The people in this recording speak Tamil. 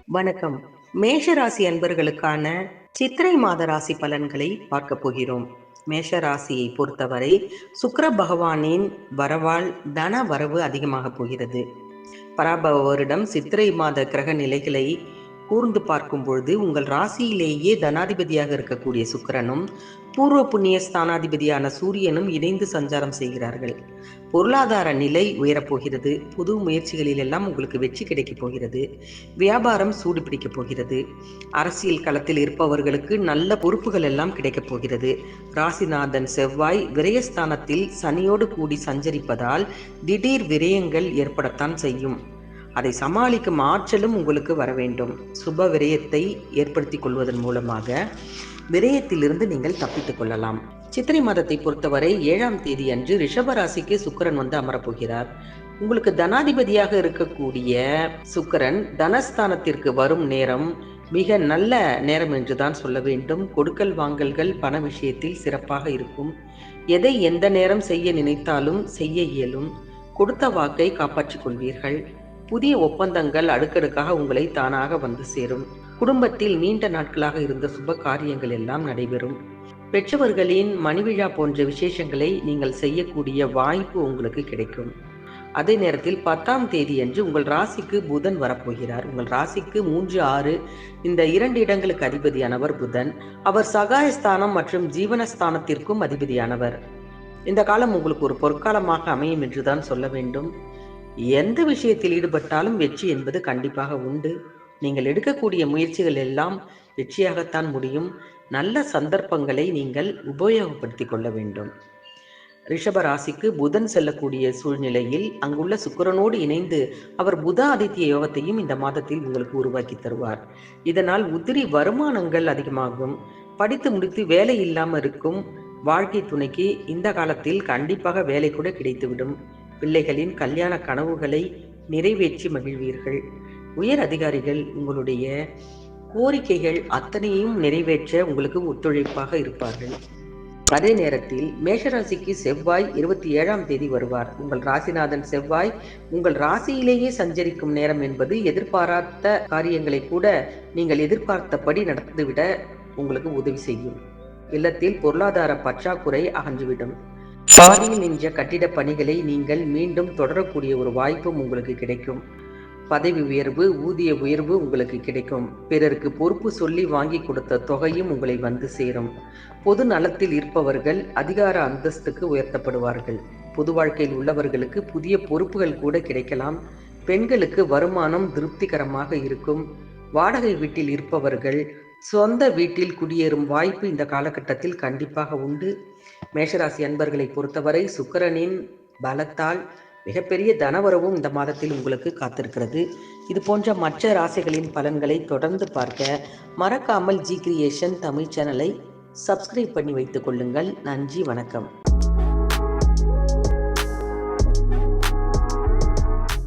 வணக்கம். மேஷ ராசி அன்பர்களுக்கான சித்திரை மாத ராசி பலன்களை பார்க்க போகிறோம். மேஷ ராசியை பொறுத்தவரை சுக்கிர பகவானின் வரவால் தன வரவு அதிகமாக போகிறது. பராபவ வருடம் சித்திரை மாத கிரக நிலைகளை கூர்ந்து பார்க்கும் பொழுது உங்கள் ராசியிலேயே தனாதிபதியாக இருக்கக்கூடிய சுக்கிரனும் பூர்வ புண்ணிய ஸ்தானாதிபதியான சூரியனும் இணைந்து சஞ்சாரம் செய்கிறார்கள். பொருளாதார நிலை உயரப்போகிறது. புது முயற்சிகளில் எல்லாம் உங்களுக்கு வெற்றி கிடைக்கப் போகிறது. வியாபாரம் சூடு பிடிக்கப் போகிறது. அரசியல் களத்தில் இருப்பவர்களுக்கு நல்ல பொறுப்புகள் எல்லாம் கிடைக்கப் போகிறது. ராசிநாதன் செவ்வாய் விரயஸ்தானத்தில் சனியோடு கூடி சஞ்சரிப்பதால் திடீர் விரயங்கள் ஏற்படத்தான் செய்யும். அதை சமாளிக்கும் ஆற்றலும் உங்களுக்கு வர வேண்டும். சுப விரயத்தை ஏற்படுத்தி கொள்வதன் மூலமாக விரயத்திலிருந்து நீங்கள் தப்பித்துக் கொள்ளலாம். சித்திரை மாதத்தை பொறுத்தவரை 7ஆம் தேதி அன்று ரிஷபராசிக்கு சுக்கிரன் வந்து அமரப்போகிறார். உங்களுக்கு தனாதிபதியாக இருக்கக்கூடிய சுக்கிரன் தனஸ்தானத்திற்கு வரும் நேரம் மிக நல்ல நேரம் என்றுதான் சொல்ல வேண்டும். கொடுக்கல் வாங்கல்கள் பண விஷயத்தில் சிறப்பாக இருக்கும். எதை எந்த நேரம் செய்ய நினைத்தாலும் செய்ய இயலும். கொடுத்த வாக்கை காப்பாற்றிக் கொள்வீர்கள். புதிய ஒப்பந்தங்கள் அடுக்கடுக்காக உங்களை தானாக வந்து சேரும். குடும்பத்தில் நீண்ட நாட்களாக இருந்த சுப காரியங்கள் எல்லாம் நடைபெறும். பெற்றவர்களின் மணிவிழா போன்ற விசேஷங்களை நீங்கள் செய்யக்கூடிய வாய்ப்பு உங்களுக்கு கிடைக்கும். அதே நேரத்தில் 10ஆம் தேதி அன்று உங்கள் ராசிக்கு புதன் வரப்போகிறார். உங்கள் ராசிக்கு 3, 6 இந்த 2 இடங்களுக்கு அதிபதியானவர் புதன். அவர் சகாயஸ்தானம் மற்றும் ஜீவனஸ்தானத்திற்கும் அதிபதியானவர். இந்த காலம் உங்களுக்கு ஒரு பொற்காலமாக அமையும் என்றுதான் சொல்ல வேண்டும். எந்த விஷயத்தில் ஈடுபட்டாலும் வெற்றி என்பது கண்டிப்பாக உண்டு. நீங்கள் எடுக்கக்கூடிய முயற்சிகள் எல்லாம் வெற்றியாகத்தான் முடியும். நல்ல சந்தர்ப்பங்களை நீங்கள் உபயோகப்படுத்திக் கொள்ள வேண்டும். ரிஷப ராசிக்கு புதன் செல்லக்கூடிய சூழ்நிலையில் அங்குள்ள சுக்கிரனோடு இணைந்து அவர் புத ஆதித்ய யோகத்தையும் இந்த மாதத்தில் உங்களுக்கு உருவாக்கி தருவார். இதனால் உதிரி வருமானங்கள் அதிகமாகும். படித்து முடித்து வேலை இல்லாமல் இருக்கும் வாழ்க்கை துணைக்கு இந்த காலத்தில் கண்டிப்பாக வேலை கூட கிடைத்துவிடும். பிள்ளைகளின் கல்யாண கனவுகளை நிறைவேற்றி மகிழ்வீர்கள். உயர் அதிகாரிகள் உங்களுடைய கோரிக்கைகள் அத்தனையும் நிறைவேற்ற உங்களுக்கு ஒத்துழைப்பாக இருப்பார்கள். அதே நேரத்தில் மேஷராசிக்கு செவ்வாய் 27ஆம் தேதி வருவார். உங்கள் ராசிநாதன் செவ்வாய் உங்கள் ராசியிலேயே சஞ்சரிக்கும் நேரம் என்பது எதிர்பாராத காரியங்களை கூட நீங்கள் எதிர்பார்த்தபடி நடந்துவிட உங்களுக்கு உதவி செய்யும். இல்லத்தில் பொருளாதார பற்றாக்குறை அகன்றுவிடும். பாதியில் நின்ற கட்டிட பணிகளை நீங்கள் மீண்டும் தொடரக்கூடிய ஒரு வாய்ப்பும் உங்களுக்கு கிடைக்கும். பதவி உயர்வு, ஊதிய உயர்வு உங்களுக்கு கிடைக்கும். பிறருக்கு பொறுப்பு சொல்லி வாங்கி கொடுத்த தொகையும் உங்களை வந்து சேரும். பொது நலத்தில் இருப்பவர்கள் அதிகார அந்தஸ்துக்கு உயர்த்தப்படுவார்கள். பொது வாழ்க்கையில் உள்ளவர்களுக்கு புதிய பொறுப்புகள் கூட கிடைக்கலாம். பெண்களுக்கு வருமானம் திருப்திகரமாக இருக்கும். வாடகை வீட்டில் இருப்பவர்கள் சொந்த வீட்டில் குடியேறும் வாய்ப்பு இந்த காலகட்டத்தில் கண்டிப்பாக உண்டு. மேஷராசி அன்பர்களை பொறுத்தவரை சுக்கிரனின் பலத்தால் மிகப்பெரிய தனவரவும் இந்த மாதத்தில் உங்களுக்கு காத்திருக்கிறது. இது போன்ற மற்ற ராசிகளின் பலன்களை தொடர்ந்து பார்க்க மறக்காமல் ஜி கிரியேஷன் தமிழ் சேனலை சப்ஸ்கிரைப் பண்ணி வைத்துக் கொள்ளுங்கள். நன்றி, வணக்கம்.